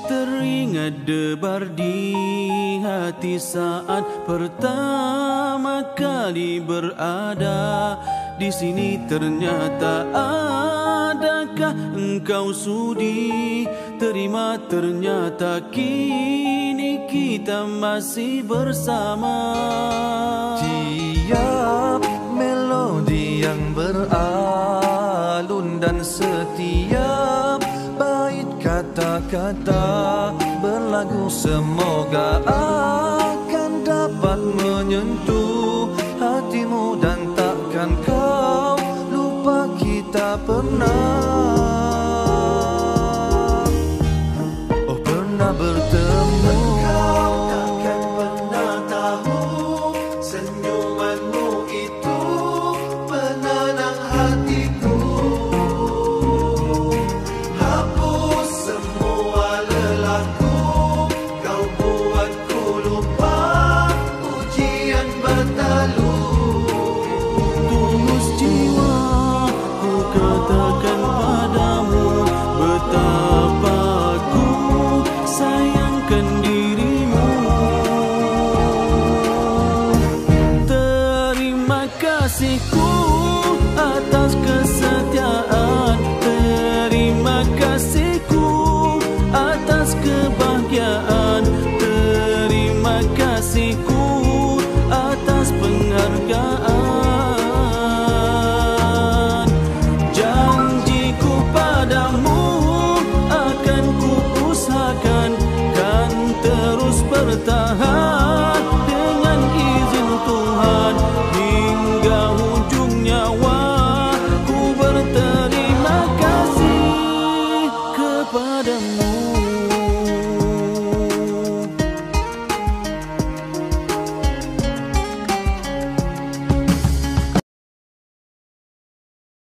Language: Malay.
teringat debar di hati saat pertama kali berada di sini. Ternyata adakah engkau sudi terima? Ternyata kini kita masih bersama. Tiap melodi yang beralun dan setiap bait kata-kata berlagu semoga akan dapat menyentuh hatimu dan takkan kau lupa kita pernah bertemu. Kau takkan pernah tahu senyumanmu itu penenang hatiku. Hapus semua lelahku, kau buatku lupa ujian bertalu. Tulus jiwa ku katakan padamu betapa ku sayangkan dirimu. Terima kasihku atas kesetiaan, terima kasihku atas kebaikan.